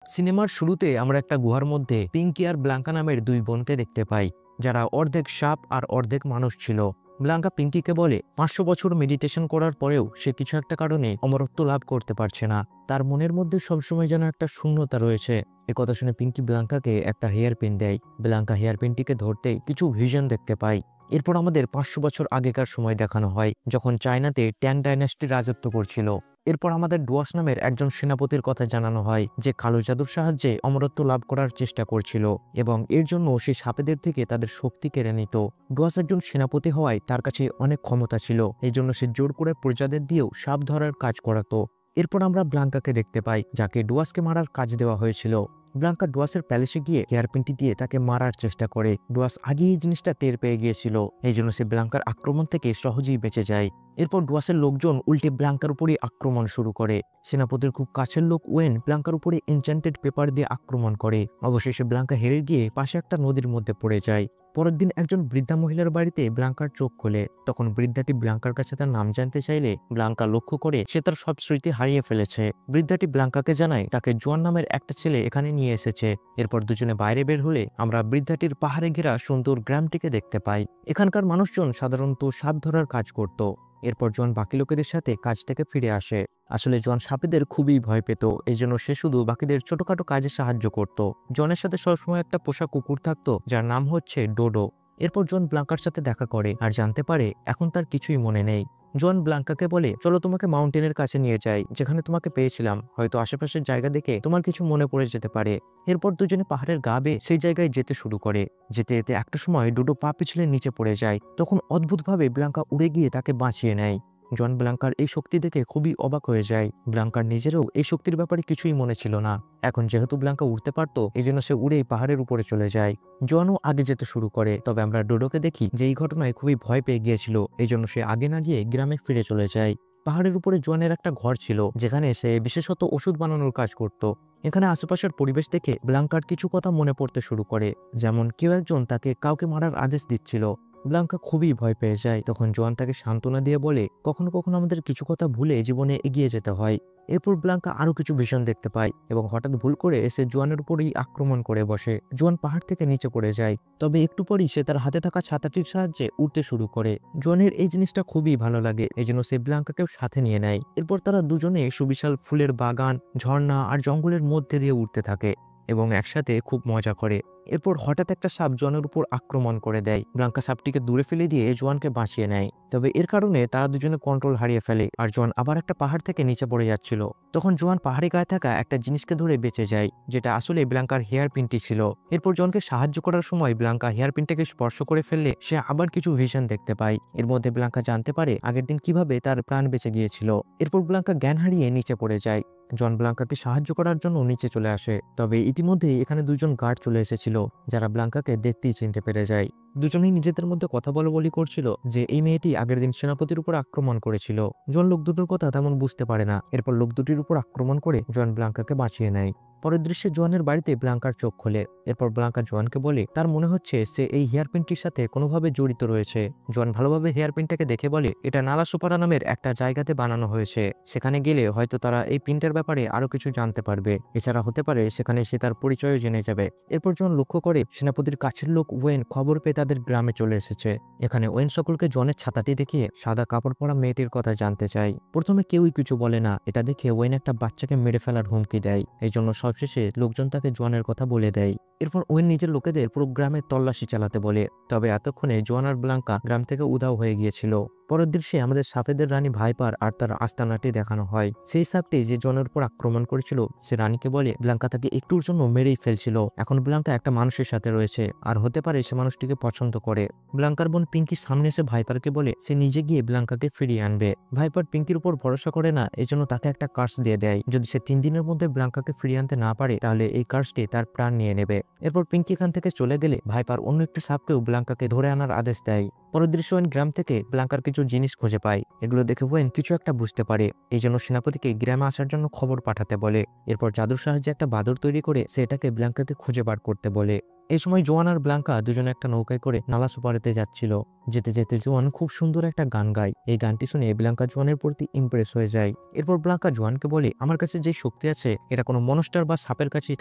সিনেমার শুরুতে আমরা একটা গুহার মধ্যে পিঙ্কি আর ব্লাঙ্কা নামের দুই বোনকে দেখতে পাই, যারা অর্ধেক সাপ আর অর্ধেক মানুষ ছিল। ব্লাঙ্কা পিঙ্কিকে বলে 500 বছর মেডিটেশন করার পরেও সে কিছু একটা কারণে অমরত্ব লাভ করতে পারছে না। তার মনের মধ্যে সবসময় যেন একটা শূন্যতা রয়েছে। কথা শুনে পিঙ্কি ব্লাঙ্কাকে একটা হেয়ার পিন দেয়। ব্লাঙ্কা হেয়ার পিনটিকে ধরতেই কিছু ভিশন দেখতে পায়। এরপর আমাদের 500 বছর আগেকার সময় দেখানো হয়, যখন চায়নাতে ট্যাং ডাইনাস্টি রাজত্ব করছিল। এরপর আমাদের ডুয়াস নামের একজন সেনাপতির কথা জানানো হয়, যে কালো জাদুর সাহায্যে অমরত্ব লাভ করার চেষ্টা করছিল এবং এর জন্য সে সাপেদের থেকে তাদের শক্তি কেড়ে নিত। ডুয়াস একজন সেনাপতি হওয়ায় তার কাছে অনেক ক্ষমতা ছিল, এই জন্য সে জোর করে প্রজাদের দিয়েও সাপ ধরার কাজ করাতো। এরপর আমরা ব্লাঙ্কাকে দেখতে পাই, যাকে ডুয়াসকে মারার কাজ দেওয়া হয়েছিল। ব্লাঙ্কা ডুয়াসের প্যালেসে গিয়ে হেয়ারপিনটি দিয়ে তাকে মারার চেষ্টা করে। ডুয়াস আগে এই জিনিসটা টের পেয়ে গিয়েছিল, এই জন্য সে ব্লাঙ্কার আক্রমণ থেকে সহজেই বেঁচে যায়। এরপর ডুয়াসের লোকজন উল্টে ব্লাঙ্কার উপরই আক্রমণ শুরু করে। সেনাপতির খুব কাছের লোক ওয়েন ব্লাঙ্কার উপরে এনচ্যান্টেড পেপার দিয়ে আক্রমণ করে। অবশেষে ব্লাঙ্কা হেরে গিয়ে পাশে একটা নদীর মধ্যে পড়ে যায়। পরের দিন একজন বৃদ্ধা মহিলার বাড়িতে ব্লাঙ্কার চোখ খোলে। তখন বৃদ্ধাটি ব্লাঙ্কার কাছে তার নাম জানতে চাইলে ব্লাঙ্কা লক্ষ্য করে সে তার সব স্মৃতি হারিয়ে ফেলেছে। বৃদ্ধাটি ব্লাঙ্কাকে জানায় তাকে জোয়ান নামের একটা ছেলে এখানে নিয়ে এসেছে। এরপর দুজনে বাইরে বের হলে আমরা বৃদ্ধাটির পাহাড়ে ঘেরা সুন্দর গ্রামটিকে দেখতে পাই। এখানকার মানুষজন সাধারণত সাপ ধরার কাজ করত। এরপর জন বাকি লোকেদের সাথে কাজ থেকে ফিরে আসে। আসলে জন সাপেদের খুবই ভয় পেত, এই জন্য সে শুধু বাকিদের ছোটখাটো কাজে সাহায্য করত। জনের সাথে সবসময় একটা পোষা কুকুর থাকতো, যার নাম হচ্ছে ডোডো। এরপর জন ব্লাঙ্কার সাথে দেখা করে আর জানতে পারে এখন তার কিছুই মনে নেই। জন ব্লাঙ্কাকে বলে, চলো তোমাকে মাউন্টেনের কাছে নিয়ে যাই, যেখানে তোমাকে পেয়েছিলাম। হয়তো আশেপাশের জায়গা দেখে তোমার কিছু মনে পড়ে যেতে পারে। এরপর দুজনে পাহাড়ের গা বেয়ে সেই জায়গায় যেতে শুরু করে। যেতে যেতে একটা সময় ডোডো পা পিছলে নিচে পড়ে যায়। তখন অদ্ভুতভাবে ব্লাঙ্কা উড়ে গিয়ে তাকে বাঁচিয়ে নেয়। জন ব্লাঙ্কার এই শক্তি দেখে খুবই অবাক হয়ে যায়। ব্লাঙ্কার নিজেরও এই শক্তির ব্যাপারে কিছুই মনে ছিল না। এখন যেহেতু ব্লাঙ্কা উড়তে পারত, এই জন্য সে উড়েই পাহাড়ের উপরে চলে যায়। জনও আগে যেতে শুরু করে, তবে আমরা ডোডোকে দেখি যে এই ঘটনায় খুবই ভয় পেয়ে গিয়েছিল, এই জন্য সে আগে না গিয়ে গ্রামে ফিরে চলে যায়। পাহাড়ের উপরে জোয়ানের একটা ঘর ছিল, যেখানে সে বিশেষত ওষুধ বানানোর কাজ করত। এখানে আশেপাশের পরিবেশ দেখে ব্লাঙ্কার কিছু কথা মনে পড়তে শুরু করে, যেমন কেউ একজন তাকে কাউকে মারার আদেশ দিচ্ছিল। ব্লাঙ্কা খুবই ভয় পেয়ে যায়। তখন জোয়ান তাকে সান্ত্বনা দিয়ে বলে, কখনো কখনো আমাদের কিছু কথা ভুলে জীবনে এগিয়ে যেতে হয়। এরপর ব্লাঙ্কা আরো কিছু ভীষণ দেখতে পায় এবং হঠাৎ ভুল করে এসে জোয়ানের উপরেই আক্রমণ করে বসে। জোয়ান পাহাড় থেকে নিচে পড়ে যায়, তবে একটু পরই সে তার হাতে থাকা ছাতাটির সাহায্যে উঠতে শুরু করে। জোয়ানের এই জিনিসটা খুবই ভালো লাগে, এই জন্য সে ব্লাঙ্কাকেও সাথে নিয়ে নেয়। এরপর তারা দুজনে সুবিশাল ফুলের বাগান, ঝর্ণা আর জঙ্গলের মধ্যে দিয়ে উঠতে থাকে এবং একসাথে খুব মজা করে। এরপর হঠাৎ একটা সাপ জোয়ানের উপর আক্রমণ করে দেয়। ব্লাঙ্কা সাপটিকে দূরে ফেলে দিয়ে জোয়ানকে বাঁচিয়ে নেয়, তবে এর কারণে তারা দুজনে কন্ট্রোল হারিয়ে ফেলে আর জোয়ান আবার একটা পাহাড় থেকে নিচে পড়ে যাচ্ছিল। তখন জোয়ান পাহাড়ে গায়ে থাকা একটা জিনিসকে ধরে বেঁচে যায়, যেটা আসলে ব্লাঙ্কার হেয়ার পিনটি ছিল। এরপর জোয়ানকে সাহায্য করার সময় ব্লাঙ্কা হেয়ার পিনটাকে স্পর্শ করে ফেললে সে আবার কিছু ভিশন দেখতে পায়। এর মধ্যে ব্লাঙ্কা জানতে পারে আগের দিন কিভাবে তার প্রাণ বেঁচে গিয়েছিল। এরপর ব্লাঙ্কা জ্ঞান হারিয়ে নিচে পড়ে যায়। জন ব্লাঙ্কাকে সাহায্য করার জন্য নিচে চলে আসে, তবে ইতিমধ্যেই এখানে দুজন গার্ড চলে এসেছিল, যারা ব্লাঙ্কাকে দেখতেই চিনতে পেরে যায়। দুজনেই নিজেদের মধ্যে কথা বলি করছিল যে এই মেয়েটি আগের দিন সেনাপতির উপর আক্রমণ করেছিল। জন লোক দুটোর কথা তেমন বুঝতে পারে না। এরপর লোক দুটির উপর আক্রমণ করে জন ব্লাঙ্কাকে বাঁচিয়ে নেয়। পরের দৃশ্যে জোয়ানের বাড়িতে ব্লাঙ্কার চোখ খোলে। এরপর ব্লাঙ্কা জোয়ানকে বলে তার মনে হচ্ছে সে এই হেয়ারপিনটির সাথে কোনোভাবে জড়িত রয়েছে। জোয়ান ভালোভাবে হেয়ারপিনটাকে দেখে বলে এটা নালা সুপারা নামের একটা জায়গাতে বানানো হয়েছে, সেখানে গেলে হয়তো তারা এই পিনটার ব্যাপারে আরো কিছু জানতে পারবে। এছাড়া হতে পারে সেখানে সে তার পরিচয়ও জেনে যাবে। এরপর জোয়ান লক্ষ্য করে সেনাপতির কাছের লোক ওয়েন খবর পেয়ে তাদের গ্রামে চলে এসেছে। এখানে ওয়েন সকলকে জনের ছাতাটি দেখিয়ে সাদা কাপড় পরা মেয়েটির কথা জানতে চায়। প্রথমে কেউই কিছু বলে না। এটা দেখে ওয়েন একটা বাচ্চাকে মেরে ফেলার হুমকি দেয়, এই জন্য সবশেষে লোকজন তাকে জোয়ানের কথা বলে দেয়। এরপর ওয়েন নিজের লোকেদের পুরো গ্রামে তল্লাশি চালাতে বলে, তবে এতক্ষণে জোয়ান আর ব্লাঙ্কা গ্রাম থেকে উধাও হয়ে গিয়েছিল। পরের দৃশ্যে আমাদের সাপেদের রানী ভাইপার আর তার আস্তানাটি দেখানো হয়। সেই সাপটি যে জনের উপর আক্রমণ করেছিল সে রানীকে বলে ব্লাঙ্কা তাকে একটুর জন্য মেরেই ফেলছিল। এখন ব্লাঙ্কা একটা মানুষের সাথে রয়েছে আর হতে পারে সে মানুষটিকে পছন্দ করে। ব্লাঙ্কার বোন পিঙ্কির সামনে এসে ভাইপারকে বলে সে নিজে গিয়ে ব্লাঙ্কাকে ফিরিয়ে আনবে। ভাইপার পিঙ্কির উপর ভরসা করে না, এজন্য তাকে একটা কার্স দিয়ে দেয়। যদি সে 3 দিনের মধ্যে ব্লাঙ্কাকে ফিরিয়ে আনতে না পারে, তাহলে এই কার্সটি তার প্রাণ নিয়ে নেবে। এরপর পিঙ্কি এখান থেকে চলে গেলে ভাইপার অন্য একটি সাপকেও ব্লাঙ্কাকে ধরে আনার আদেশ দেয়। পরের দৃশ্য ওয়েন গ্রাম থেকে ব্লাঙ্কার কিছু জিনিস খুঁজে পায়। এগুলো দেখে ওয়েন কিছু একটা বুঝতে পারে, এই জন্য সেনাপতিকে গ্রামে আসার জন্য খবর পাঠাতে বলে। এরপর জাদুর সাহায্যে একটা বাদর তৈরি করে সে এটাকে ব্লাঙ্কাকে খুঁজে বার করতে বলে। এই সময় জোয়ান আর ব্লাঙ্কা দুজনে একটা নৌকায় করে নালা সুপারিতে যাচ্ছিল। যেতে যেতে জোয়ান খুব সুন্দর একটা গান গায়। এই গানটি শুনে ব্লাঙ্কা জোয়ানের প্রতি ইমপ্রেস হয়ে যায়। এরপর ব্লাঙ্কা জোয়ানকে বলে, আমার কাছে যে শক্তি আছে এটা কোনো মনস্টার বা সাপের কাছেই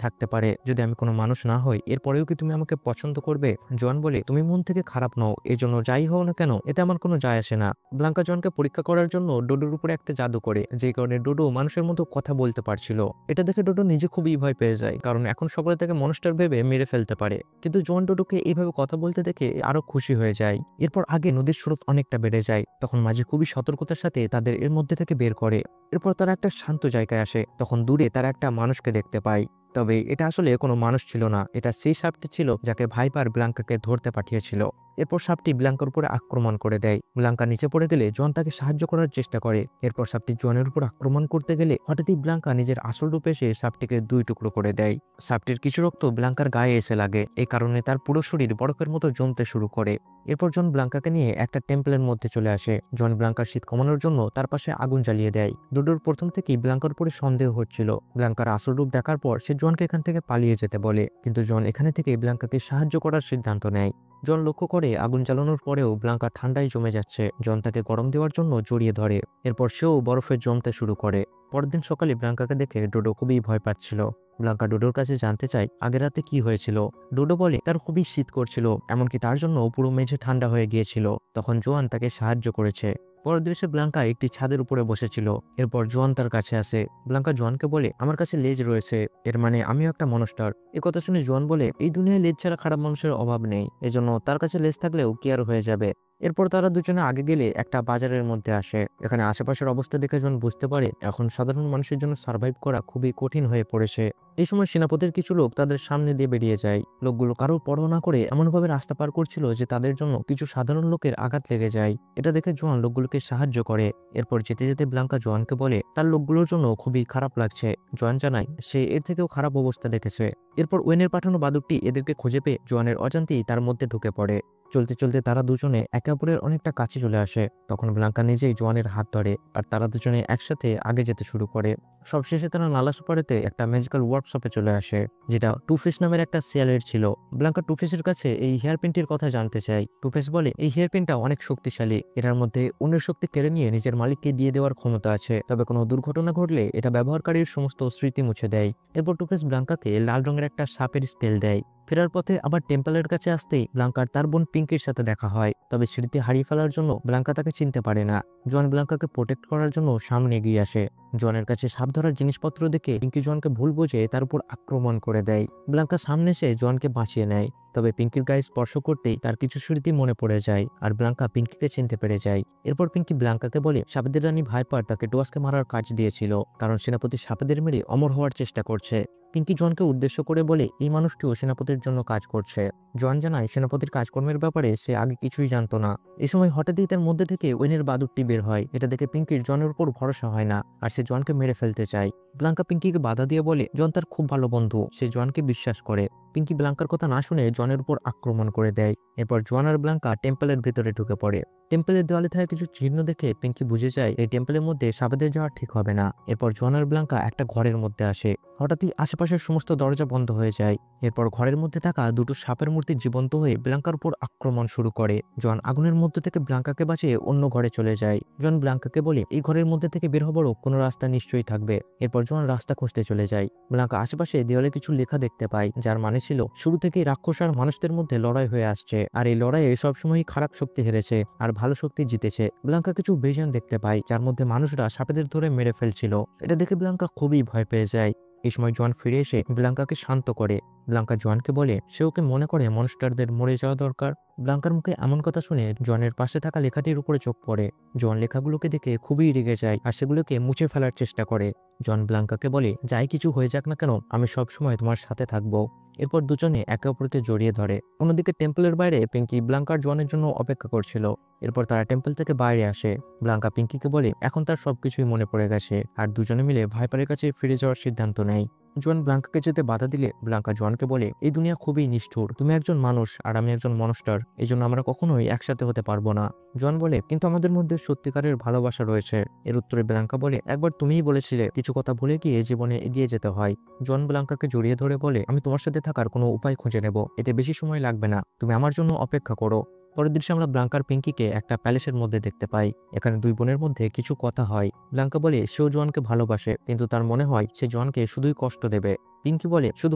থাকতে পারে। যদি আমি কোনো মানুষ না হই এরপরেও কি তুমি আমাকে পছন্দ করবে? জোয়ান বলে, তুমি মন থেকে খারাপ নও, এজন্য যাই হও না কেন এতে আমার কোনো যায় আসে না। ব্লাঙ্কা জোয়ানকে পরীক্ষা করার জন্য ডোডোর উপরে একটা জাদু করে, যে কারণে ডোডো মানুষের মতো কথা বলতে পারছিল। এটা দেখে ডোডো নিজে খুবই ভয় পেয়ে যায়, কারণ এখন সকলে তাকে মনস্টার ভেবে মেরে ফেলতে পারে। কিন্তু জোয়ান ডোডোকে এইভাবে কথা বলতে দেখে আরো খুশি হয়ে যায়। এরপর আগে নদীর স্রোত অনেকটা বেড়ে যায়, তখন মাঝি খুবই সতর্কতার সাথে তাদের এর মধ্যে থেকে বের করে। এরপর তারা একটা শান্ত জায়গায় আসে, তখন দূরে তারা একটা মানুষকে দেখতে পায়। তবে এটা আসলে কোনো মানুষ ছিল না, এটা সেই সাপটি ছিল যাকে ভাইপার ব্লাঙ্কাকে ধরতে পাঠিয়েছিল। এরপর সাপটি ব্লাঙ্কার উপরে আক্রমণ করে দেয়। ব্লাঙ্কা নিচে পড়ে গেলে জোয়ান তাকে সাহায্য করার চেষ্টা করে। এরপর সাপটি জোয়ানের উপর আক্রমণ করতে গেলে হঠাৎই ব্লাঙ্কা নিজের আসল রূপে এসে সাপটিকে দুই টুকরো করে দেয়। সাপটির কিছু রক্ত ব্লাঙ্কার গায়ে এসে লাগে, এই কারণে তার পুরো শরীর বরফের মতো জমতে শুরু করে। এরপর জন ব্লাঙ্কাকে নিয়ে একটা টেম্পলের মধ্যে চলে আসে। জন ব্লাঙ্কার শীত কমানোর জন্য তার পাশে আগুন জ্বালিয়ে দেয়। ডোডোর প্রথম থেকেই ব্লাঙ্কার উপরে সন্দেহ হচ্ছিল। ব্লাঙ্কার আসল রূপ দেখার পর সে জনকে এখান থেকে পালিয়ে যেতে বলে, কিন্তু জন এখানে থেকে ব্লাঙ্কাকে সাহায্য করার সিদ্ধান্ত নেয়। জন লক্ষ্য করে আগুন জ্বালানোর পরেও ব্লাঙ্কা ঠান্ডায় জমে যাচ্ছে। জন তাকে গরম দেওয়ার জন্য জড়িয়ে ধরে। এরপর সেও বরফে জমতে শুরু করে। পরের দিন সকালে ব্লাঙ্কাকে দেখে ডোডো খুবই ভয় পাচ্ছিল। ব্লাঙ্কা ডোডোর কাছে জানতে চায় আগের রাতে কি হয়েছিল। ডোডো বলে তার খুবই শীত করছিল, এমনকি তার জন্য পুরো মেঝে ঠান্ডা হয়ে গিয়েছিল। তখন জোয়ান তাকে সাহায্য করেছে। পরের দৃশ্যে ব্লাঙ্কা একটি ছাদের উপরে বসেছিল। এরপর জোয়ান তার কাছে আসে। ব্লাঙ্কা জোয়ানকে বলে, আমার কাছে লেজ রয়েছে, এর মানে আমিও একটা মনস্টার। এ কথা শুনে জোয়ান বলে, এই দুনিয়ায় লেজ ছাড়া খারাপ মানুষের অভাব নেই, এজন্য তার কাছে লেজ থাকলেও কি আর হয়ে যাবে। এরপর তারা দুজনে আগে গেলে একটা বাজারের মধ্যে আসে। এখানে আশেপাশের অবস্থা দেখে জন বুঝতে পারে এখন সাধারণ মানুষের জন্য সার্ভাইভ করা খুবই কঠিন হয়ে পড়েছে। এই সময় সেনাপতির কিছু লোক তাদের সামনে দিয়ে বেরিয়ে যায়। লোকগুলো কারো পরোয়া না করে এমনভাবে রাস্তা পার করছিল যে তাদের জন্য কিছু সাধারণ লোকের আঘাত লেগে যায়। এটা দেখে জোয়ান লোকগুলোকে সাহায্য করে। এরপর যেতে যেতে ব্লাঙ্কা জোয়ানকে বলে তার লোকগুলোর জন্য খুবই খারাপ লাগছে। জোয়ান জানায় সে এর থেকেও খারাপ অবস্থা দেখেছে। এরপর ওয়েনের পাঠানো বাদুরটি এদেরকে খুঁজে পেয়ে জোয়ানের অজান্তেই তার মধ্যে ঢুকে পড়ে। চলতে চলতে তারা দুজনে একে অপরের অনেকটা কাছে চলে আসে। তখন ব্লাঙ্কা নিজেই জোয়ানের হাত ধরে আর তারা দুজনে একসাথে আগে যেতে শুরু করে। সবশেষে তারা নালা সুপারিতে একটা ম্যাজিক্যাল ওয়ার্কশপে চলে আসে, যেটা টুফিস নামের একটা শিয়ালের ছিল। ব্লাঙ্কা টুফিসের কাছে এই হেয়ারপিনটির কথা জানতে চায়। টুফিস বলে এই হেয়ারপিনটা অনেক শক্তিশালী, এটার মধ্যে অন্যের শক্তি কেড়ে নিয়ে নিজের মালিককে দিয়ে দেওয়ার ক্ষমতা আছে, তবে কোনো দুর্ঘটনা ঘটলে এটা ব্যবহারকারীর সমস্ত স্মৃতি মুছে দেয়। এরপর টুফিস ব্লাঙ্কাকে লাল রঙের একটা সাপের স্পেল দেয়। ফেরার পথে আবার টেম্পলের কাছে আসতেই ব্লাঙ্কার তার বোন পিঙ্কির সাথে দেখা হয়, তবে স্মৃতি হারিয়ে ফেলার জন্য ব্লাঙ্কা তাকে চিনতে পারে না। জোয়ান ব্লাঙ্কাকে প্রোটেক্ট করার জন্য সামনে এগিয়ে আসে। জোয়ানের কাছে সাপ ধরার জিনিসপত্র দেখে পিঙ্কি জোয়ানকে ভুল বুঝে তার উপর আক্রমণ করে দেয়। ব্লাঙ্কা সামনে এসে জোয়ানকে বাঁচিয়ে নেয়, তবে পিঙ্কির গায়ে স্পর্শ করতেই তার কিছু স্মৃতি মনে পড়ে যায় আর ব্লাঙ্কা পিঙ্কিকে চিনতে পেরে যায়। এরপর পিঙ্কি ব্লাঙ্কাকে বলে সাপেদের রানী ভাইপার তাকে ডোয়াসকে মারার কাজ দিয়েছিল, কারণ সেনাপতি সাপেদের মেরে অমর হওয়ার চেষ্টা করছে। পিঙ্কি জোয়ানকে উদ্দেশ্য করে বলে এই মানুষটিও সেনাপতির জন্য কাজ করছে। জোয়ান জানায় সেনাপতির কাজকর্মের ব্যাপারে সে আগে কিছুই জানতো না। এই সময় হঠাৎই তার মধ্যে থেকে ওয়েনের বাদুরটি বের হয়। এটা দেখে পিঙ্কির জনের উপর ভরসা হয় না আর সে জোয়ানকে মেরে ফেলতে চায়। ব্লাঙ্কা পিঙ্কিকে বাধা দিয়ে বলে জন তার খুব ভালো বন্ধু, সে জোয়ানকে বিশ্বাস করে। পিঙ্কি ব্লাঙ্কার কথা না শুনে জনের উপর আক্রমণ করে দেয়। এরপর জোয়ান আর ব্লাঙ্কা টেম্পলের ভিতরে ঢুকে পড়ে। টেম্পলের দেওয়ালে থাকা কিছু চিহ্ন দেখে পিঙ্কি বুঝে যায় এই টেম্পলের মধ্যে সাপেদের যাওয়া ঠিক হবে না। এরপর জোয়ান আর ব্লাঙ্কা একটা ঘরের মধ্যে আসে। হঠাৎই আশেপাশের সমস্ত দরজা বন্ধ হয়ে যায়। এরপর ঘরের মধ্যে থাকা দুটো সাপের মূর্তি জীবন্ত হয়ে ব্লাঙ্কার উপর আক্রমণ শুরু করে। জন আগুনের মধ্যে থেকে ব্লাঙ্কাকে বাঁচিয়ে অন্য ঘরে চলে যায়। জন ব্লাঙ্কাকে বলে এই ঘরের মধ্যে থেকে বের হবারও কোনো রাস্তা নিশ্চয়ই থাকবে। এরপর জন রাস্তা খুঁজতে চলে যায়। ব্লাঙ্কা আশেপাশে দেওয়ালে কিছু লেখা দেখতে পায়, যার মানে ছিল শুরু থেকেই রাক্ষস আর মানুষদের মধ্যে লড়াই হয়ে আসছে, আর এই লড়াইয়ে সবসময়ই খারাপ শক্তি হেরেছে আর ভালো শক্তি জিতেছে। ব্লাঙ্কা কিছু ভিশন দেখতে পায়, যার মধ্যে মানুষরা সাপেদের ধরে মেরে ফেলছিল। এটা দেখে ব্লাঙ্কা খুবই ভয় পেয়ে যায়। এই সময় জোয়ান ফিরে এসে ব্লাঙ্কাকে শান্ত করে। ব্লাঙ্কা জোয়ানকে বলে সে ওকে মনে করে মনস্টারদের মরে যাওয়া দরকার। ব্লাঙ্কার মুখে এমন কথা শুনে জোয়ানের পাশে থাকা লেখাটির উপরে চোখ পড়ে। জোয়ান লেখাগুলোকে দেখে খুবই রেগে যায় আর সেগুলোকে মুছে ফেলার চেষ্টা করে। জোয়ান ব্লাঙ্কাকে বলে যাই কিছু হয়ে যাক না কেন আমি সবসময় তোমার সাথে থাকবো। এরপর দুজনে একে অপরকে জড়িয়ে ধরে। অন্যদিকে টেম্পলের বাইরে পিঙ্কি ব্লাঙ্কার জোয়ানের জন্য অপেক্ষা করছিল। এরপর তারা টেম্পল থেকে বাইরে আসে। ব্লাঙ্কা পিঙ্কিকে বলে এখন তার সবকিছুই মনে পড়ে গেছে আর দুজনে মিলে ভাইপারের কাছে ফিরে যাওয়ার সিদ্ধান্ত নেয়। জোয়ান ব্লাঙ্কাকে যেতে বাধা দিলে ব্লাঙ্কা জোয়ানকে বলে, এই দুনিয়া খুবই নিষ্ঠুর, তুমি একজন মানুষ আর আমি একজন মনস্টার, এই জন্য আমরা কখনোই একসাথে হতে পারবো না। জোয়ান বলে, কিন্তু আমাদের মধ্যে সত্যিকারের ভালোবাসা রয়েছে। এর উত্তরে ব্লাঙ্কা বলে, একবার তুমিই বলেছিলে কিছু কথা ভুলে গিয়ে জীবনে এগিয়ে যেতে হয়। জোয়ান ব্লাঙ্কাকে জড়িয়ে ধরে বলে, আমি তোমার সাথে থাকার কোনো উপায় খুঁজে নেব, এতে বেশি সময় লাগবে না, তুমি আমার জন্য অপেক্ষা করো। পরের দৃশ্যে আমরা ব্লাঙ্কার পিঙ্কিকে একটা প্যালেসের মধ্যে দেখতে পাই। এখানে দুই বোনের মধ্যে কিছু কথা হয়। ব্লাঙ্কা বলে সেও জোয়ানকে ভালোবাসে, কিন্তু তার মনে হয় সে জোয়ানকে শুধুই কষ্ট দেবে। পিঙ্কি বলে, শুধু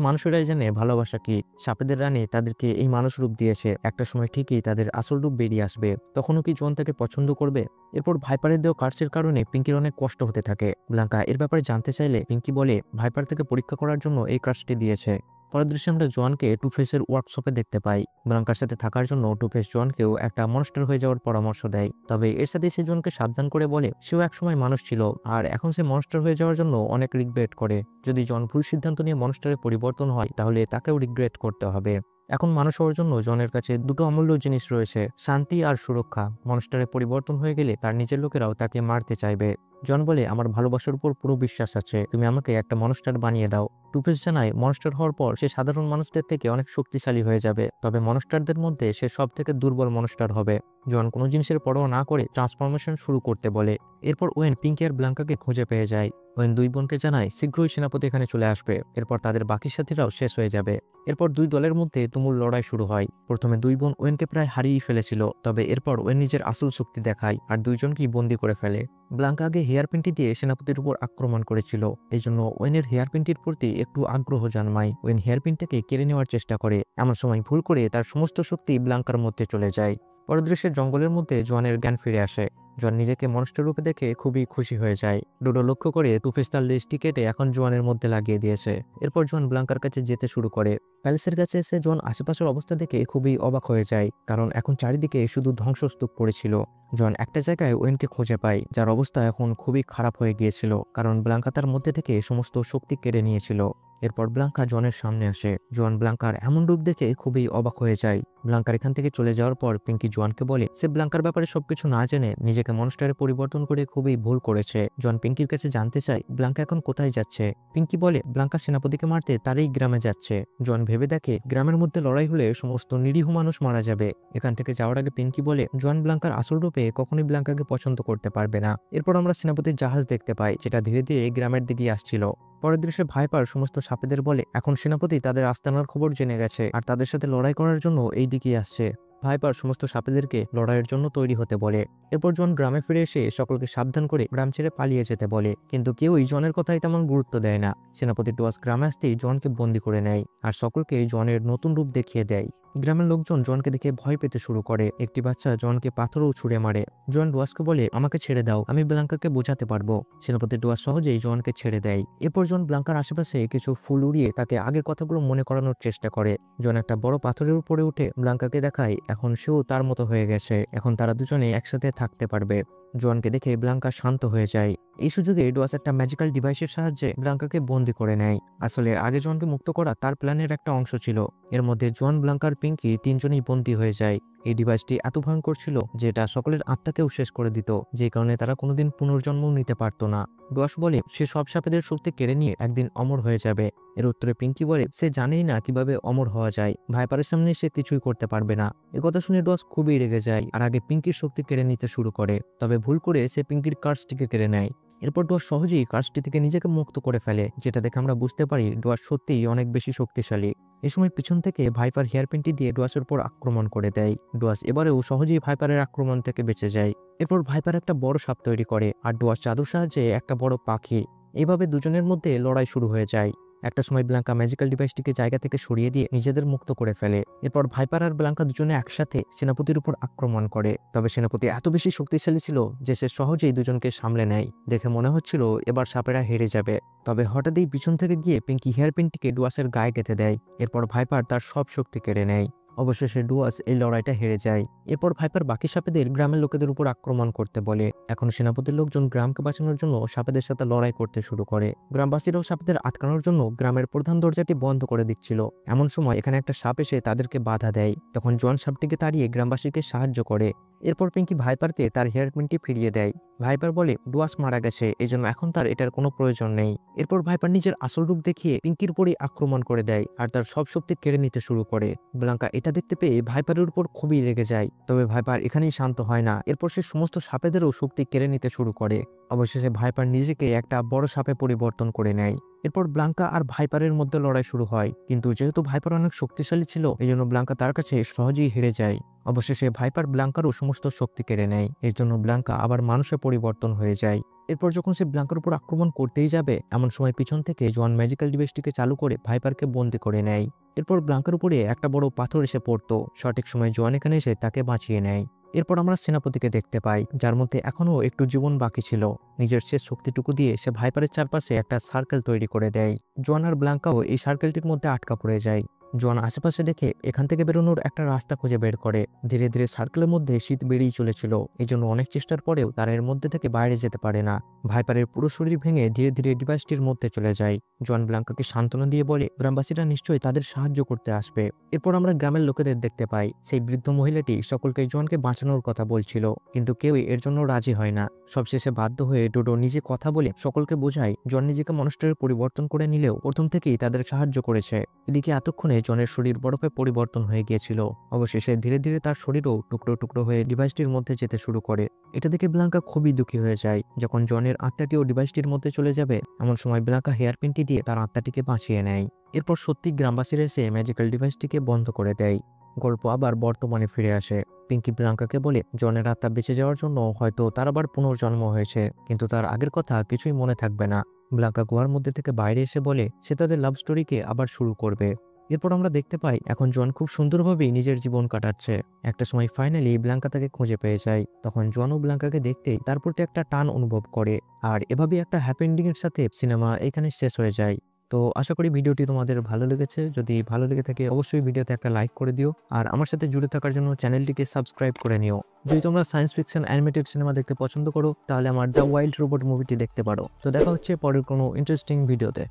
মানুষেরাই জানে ভালোবাসা কি, সাপেদের রানী তাদেরকে এই মানুষ রূপ দিয়েছে, একটা সময় ঠিকই তাদের আসল রূপ বেরিয়ে আসবে, তখনও কি জোয়ান তাকে পছন্দ করবে? এরপর ভাইপারের দেওয়া কার্ডসের কারণে পিঙ্কির অনেক কষ্ট হতে থাকে। ব্লাঙ্কা এর ব্যাপারে জানতে চাইলে পিঙ্কি বলে, ভাইপার থেকে পরীক্ষা করার জন্য এই কার্ডসটি দিয়েছে। পরের দৃশ্যে আমরা জোয়ানকে টু ফেসের ওয়ার্কশপে দেখতে পাই। ব্লাঙ্কার সাথে থাকার জন্য টু ফেস জোয়ানকেও একটা মনস্টার হয়ে যাওয়ার পরামর্শ দেয়, তবে এর সাথে সে জোয়ানকে সাবধান করে বলে সেও একসময় মানুষ ছিল আর এখন সে মনস্টার হয়ে যাওয়ার জন্য অনেক রিগ্রেট করে। যদি জন ভুল সিদ্ধান্ত নিয়ে মনস্টারে পরিবর্তন হয় তাহলে তাকেও রিগ্রেট করতে হবে। এখন মানুষ হওয়ার জন্য জনের কাছে দুটো অমূল্য জিনিস রয়েছে, শান্তি আর সুরক্ষা। মনস্টারে পরিবর্তন হয়ে গেলে তার নিজের লোকেরাও তাকে মারতে চাইবে। জন বলে, আমার ভালোবাসার উপর পুরো বিশ্বাস আছে, তুমি আমাকে একটা মনস্টার বানিয়ে দাও। টুপেস জানায়, মনস্টার হওয়ার পর সে সাধারণ মানুষদের থেকে অনেক শক্তিশালী হয়ে যাবে, তবে মনস্টারদের মধ্যে সে সব থেকে দুর্বল মনস্টার হবে। জন কোনো জিনিসের পরোয়া না করে ট্রান্সফরমেশন শুরু করতে বলে। এরপর ওয়েন পিঙ্কি আর ব্লাঙ্কাকে খুঁজে পেয়ে যায়। ওয়েন দুই বোনকে জানায় শীঘ্রই সেনাপতি এখানে চলে আসবে, এরপর তাদের বাকি সাথীরাও শেষ হয়ে যাবে। এরপর দুই দলের মধ্যে তুমুল লড়াই শুরু হয়। প্রথমে দুই বোন ওয়েনকে প্রায় হারিয়ে ফেলেছিল, তবে এরপর ওয়েন নিজের আসল শক্তি দেখায় আর দুইজনকেই বন্দী করে ফেলে। ব্লাঙ্কা আগে হেয়ারপিনটি দিয়ে সেনাপতির উপর আক্রমণ করেছিল, এই জন্য ওয়েনের হেয়ারপিনটির প্রতি একটু আগ্রহ জন্মায়। ওয়েন হেয়ারপিনটাকে কেড়ে নেওয়ার চেষ্টা করে, এমন সময় ভুল করে তার সমস্ত শক্তি ব্লাঙ্কার মধ্যে চলে যায়। পরের দৃশ্যে জঙ্গলের মধ্যে জোয়ানের জ্ঞান ফিরে আসে। জোয়ান নিজেকে মনস্টার রূপে দেখে খুবই খুশি হয়ে যায়। ডোডো লক্ষ্য করে টুফেস তার লেজটি কেটে এখন জোয়ানের মধ্যে লাগিয়ে দিয়েছে। এরপর জোয়ান ব্লাঙ্কার কাছে যেতে শুরু করে। প্যালেসের কাছে এসে জোয়ান আশেপাশের অবস্থা দেখে খুবই অবাক হয়ে যায়, কারণ এখন চারিদিকে শুধু ধ্বংসস্তূপ পড়েছিল। জোয়ান একটা জায়গায় ওয়েনকে খুঁজে পায়, যার অবস্থা এখন খুবই খারাপ হয়ে গিয়েছিল, কারণ ব্লাঙ্কা তার মধ্যে থেকে সমস্ত শক্তি কেড়ে নিয়েছিল। এরপর ব্লাঙ্কা জনের সামনে আসে। জোয়ান ব্লাঙ্কার এমন রূপ দেখে খুবই অবাক হয়ে যায়। ব্লাঙ্কার এখান থেকে চলে যাওয়ার পর পিঙ্কি জোয়ানকে বলে সে ব্লাঙ্কার ব্যাপারে সবকিছু না জেনে নিজেকে মনস্টারে পরিবর্তন করে খুবই ভুল করেছে। জোয়ান পিঙ্কির কাছে জানতে চায় ব্লাঙ্কা এখন কোথায় যাচ্ছে। পিঙ্কি বলে ব্লাঙ্কা সেনাপতিকে মারতে তারই গ্রামে যাচ্ছে। জোয়ান ভেবে দেখে গ্রামের মধ্যে লড়াই হলে সমস্ত নিরীহ মানুষ মারা যাবে। এখান থেকে যাওয়ার আগে পিঙ্কি বলে জোয়ান ব্লাঙ্কার আসল রূপে কখনোই ব্লাঙ্কাকে পছন্দ করতে পারবে না। এরপর আমরা সেনাপতির জাহাজ দেখতে পাই, যেটা ধীরে ধীরে গ্রামের দিকে আসছিল। পরের দৃশ্যে ভাইপার সমস্ত সাপেদের বলে এখন সেনাপতি তাদের আস্তানার খবর জেনে গেছে আর তাদের সাথে লড়াই করার জন্য এই দিকে আসছে। ভাইপার সমস্ত সাপেদেরকে লড়াইয়ের জন্য তৈরি হতে বলে। এরপর জন গ্রামে ফিরে এসে সকলকে সাবধান করে গ্রাম ছেড়ে পালিয়ে যেতে বলে, কিন্তু কেউই জনের কথাই তেমন গুরুত্ব দেয় না। সেনাপতি ডোয়াস গ্রামে আসতেই জনকে বন্দি করে নেয় আর সকলকে জনের নতুন রূপ দেখিয়ে দেয়। গ্রামের লোকজন জনকে দেখে ভয় পেতে শুরু করে। একটি বাচ্চা জনকে পাথরও ছুঁড়ে মারে। জন ডোয়াসকে বলে আমাকে ছেড়ে দাও, আমি ব্লাঙ্কাকে বোঝাতে পারবো। সেনাপতি ডোয়াস সহজেই জনকে ছেড়ে দেয়। এরপর জন ব্লাঙ্কার আশেপাশে কিছু ফুল উড়িয়ে তাকে আগের কথাগুলো মনে করানোর চেষ্টা করে। জন একটা বড় পাথরের উপরে উঠে ব্লাঙ্কাকে দেখায় এখন সেও তার মতো হয়ে গেছে, এখন তারা দুজনে একসাথে থাকতে পারবে। জোয়ানকে দেখে ব্লাঙ্কা শান্ত হয়ে যায়। এই সুযোগে ডোয়াস একটা ম্যাজিক্যাল ডিভাইসের সাহায্যে ব্লাঙ্কাকে বন্দি করে নেয়। আসলে আগে জোয়ানকে মুক্ত করা তার প্ল্যানের একটা অংশ ছিল। এর মধ্যে জোয়ান, ব্লাঙ্কার পিঙ্কি তিনজনেই বন্দী হয়ে যায়। এই ডিভাইসটি এত ভয়ঙ্কর ছিল যে এটা সকলের আত্মাকেও শেষ করে দিত, যে কারণে তারা কোনোদিন পুনর্জন্ম নিতে পারত না। ডোয়াস বলে সে সব সাপেদের শক্তি কেড়ে নিয়ে একদিন অমর হয়ে যাবে। এর উত্তরে পিঙ্কি বলে সে জানেই না কিভাবে অমর হওয়া যায়, ভাইপারের সামনে সে কিছুই করতে পারবে না। একথা শুনে ডোয়াস খুবই রেগে যায় আর আগে পিঙ্কির শক্তি কেড়ে নিতে শুরু করে, তবে ভুল করে সে পিঙ্কির কার্সটিকে কেড়ে নেয়। এরপর ডোয়াস সহজেই কার্সটি থেকে নিজেকে মুক্ত করে ফেলে, যেটা দেখে আমরা বুঝতে পারি ডোয়াস সত্যিই অনেক বেশি শক্তিশালী। এ সময় পিছন থেকে ভাইপার হেয়ারপিনটি দিয়ে ডোয়াসের উপর আক্রমণ করে দেয়। ডোয়াস এবারেও সহজেই ভাইপারের আক্রমণ থেকে বেঁচে যায়। এরপর ভাইপার একটা বড় সাপ তৈরি করে আর ডোয়াস জাদুর সাহায্যে একটা বড় পাখি। এভাবে দুজনের মধ্যে লড়াই শুরু হয়ে যায়। একটা সময় ব্লাঙ্কা ম্যাজিক্যাল ডিভাইসটিকে জায়গা থেকে সরিয়ে দিয়ে নিজেদের মুক্ত করে ফেলে। এরপর ভাইপার আর ব্লাঙ্কা দুজনে একসাথে সেনাপতির উপর আক্রমণ করে, তবে সেনাপতি এত বেশি শক্তিশালী ছিল যে সে সহজেই দুজনকে সামলে নেয়। দেখে মনে হচ্ছিল এবার সাপেরা হেরে যাবে, তবে হঠাৎই পিছন থেকে গিয়ে পিঙ্কি হেয়ারপিনটিকে ডোয়াসের গায়ে গেঁথে দেয়। এরপর ভাইপার তার সব শক্তি কেড়ে নেয়। অবশেষে ডোয়াস এই লড়াইটা হেরে যায়। এরপর ভাইপার বাকি সাপেদের গ্রামের লোকেদের উপর আক্রমণ করতে বলে। এখন সেনাপতির লোকজন গ্রামকে বাঁচানোর জন্য সাপেদের সাথে লড়াই করতে শুরু করে। গ্রামবাসীরাও সাপেদের আটকানোর জন্য গ্রামের প্রধান দরজাটি বন্ধ করে দিচ্ছিল। এমন সময় এখানে একটা সাপ এসে তাদেরকে বাধা দেয়। তখন জোয়ান সাপটিকে তাড়িয়ে গ্রামবাসীকে সাহায্য করে। এরপর পিঙ্কি ভাইপারকে তার হেয়ার পিনটি ফিরিয়ে দেয়। ভাইপার বলে ডুয়াস মারা গেছে, এজন্য এখন তার এটার কোনো প্রয়োজন নেই। এরপর ভাইপার নিজের আসল রূপ দেখিয়ে পিঙ্কির উপরই আক্রমণ করে দেয় আর তার সব শক্তি কেড়ে নিতে শুরু করে। ব্লাঙ্কা এটা দেখতে পেয়ে ভাইপারের উপর খুবই রেগে যায়, তবে ভাইপার এখানেই শান্ত হয় না। এরপর সে সমস্ত সাপেদেরও শক্তি কেড়ে নিতে শুরু করে। অবশেষে ভাইপার নিজেকে একটা বড় সাপে পরিবর্তন করে নেয়। এরপর ব্লাঙ্কা আর ভাইপারের মধ্যে লড়াই শুরু হয়, কিন্তু যেহেতু ভাইপার অনেক শক্তিশালী ছিল এজন্য ব্লাঙ্কা তার কাছে সহজেই হেরে যায়। অবশেষে ভাইপার ব্লাঙ্কারও সমস্ত শক্তি কেড়ে নেয়, এর জন্য ব্লাঙ্কা আবার মানুষে পরিবর্তন হয়ে যায়। এরপর যখন সে ব্লাঙ্কার উপর আক্রমণ করতেই যাবে এমন সময় পিছন থেকে জোয়ান ম্যাজিক্যাল ডিভাইসটিকে চালু করে ভাইপারকে বন্দি করে নেয়। এরপর ব্লাঙ্কার উপরে একটা বড় পাথর এসে পড়তো, সঠিক সময় জোয়ান এখানে এসে তাকে বাঁচিয়ে নেয়। এরপর আমরা সেনাপতিকে দেখতে পাই, যার মধ্যে এখনও একটু জীবন বাকি ছিল। নিজের শেষ শক্তিটুকু দিয়ে সে ভাইপারের চারপাশে একটা সার্কেল তৈরি করে দেয়। জোয়ান আর ব্লাঙ্কাও এই সার্কেলটির মধ্যে আটকা পড়ে যায়। জোয়ান আশেপাশে দেখে এখান থেকে বেরোনোর একটা রাস্তা খুঁজে বের করে। ধীরে ধীরে সার্কেলের মধ্যে শীত বেড়েই চলেছিল, এই জন্য অনেক চেষ্টার পরেও তারা এর মধ্যে থেকে বাইরে যেতে পারে না। ভাইপারের পুরো শরীর ভেঙে ধীরে ধীরে ডিভাইসটির মধ্যে চলে যায়। জোয়ান ব্লাঙ্কাকে সান্ত্বনা দিয়ে বলে গ্রামবাসীরা নিশ্চয়ই তাদের সাহায্য করতে আসবে। এরপর আমরা গ্রামের লোকেদের দেখতে পাই, সেই বৃদ্ধ মহিলাটি সকলকে জোয়ানকে বাঁচানোর কথা বলছিল, কিন্তু কেউই এর জন্য রাজি হয় না। সবশেষে বাধ্য হয়ে ডোডো নিজে কথা বলে সকলকে বোঝায় জোয়ান নিজেকে মনস্টারে পরিবর্তন করে নিলেও প্রথম থেকেই তাদের সাহায্য করেছে। এদিকে এতক্ষণে জনের শরীর বরফে পরিবর্তন হয়ে গিয়েছিল। অবশেষে ধীরে ধীরে তার শরীরও টুকরো টুকরো হয়ে ডিভাইসটির মধ্যে যেতে শুরু করে। এটা দেখে ব্লাঙ্কা খুবই দুঃখী হয়ে যায়। যখন জনের আত্মাটিও ডিভাইসটির মধ্যে চলে যাবে এমন সময় ব্লাঙ্কা হেয়ারপিনটি দিয়ে তার আত্মাটিকে বাঁচিয়ে নেয়। এরপর সত্যি গ্রামবাসীরা এসে ম্যাজিক্যাল ডিভাইসটিকে বন্ধ করে দেয়। গল্প আবার বর্তমানে ফিরে আসে। পিঙ্কি ব্লাঙ্কাকে বলে জনের আত্মা বেঁচে যাওয়ার জন্য হয়তো তার আবার পুনর্জন্ম হয়েছে, কিন্তু তার আগের কথা কিছুই মনে থাকবে না। ব্লাঙ্কা গুহার মধ্যে থেকে বাইরে এসে বলে সে তাদের লাভ স্টোরিকে আবার শুরু করবে। এরপর আমরা দেখতে পাই এখন জন খুব সুন্দরভাবেই নিজের জীবন কাটাচ্ছে। একটা সময় ফাইনালি ব্লাঙ্কা তাকে খুঁজে পেয়ে যায়। তখন জন ও ব্লাঙ্কাকে দেখতেই তার প্রতি একটা টান অনুভব করে। আর এভাবেই একটা হ্যাপি এন্ডিং এর সাথে সিনেমা এখানে শেষ হয়ে যায়। তো আশা করি ভিডিওটি তোমাদের ভালো লেগেছে। যদি ভালো লেগে থাকে অবশ্যই ভিডিওতে একটা লাইক করে দিও, আর আমার সাথে জুড়ে থাকার জন্য চ্যানেলটিকে সাবস্ক্রাইব করে নিও। যদি তোমরা সায়েন্স ফিকশন অ্যানিমেটেড সিনেমা দেখতে পছন্দ করো তাহলে আমার দ্য ওয়াইল্ড রোবট মুভিটি দেখতে পারো। তো দেখা হচ্ছে পরের কোনো ইন্টারেস্টিং ভিডিওতে।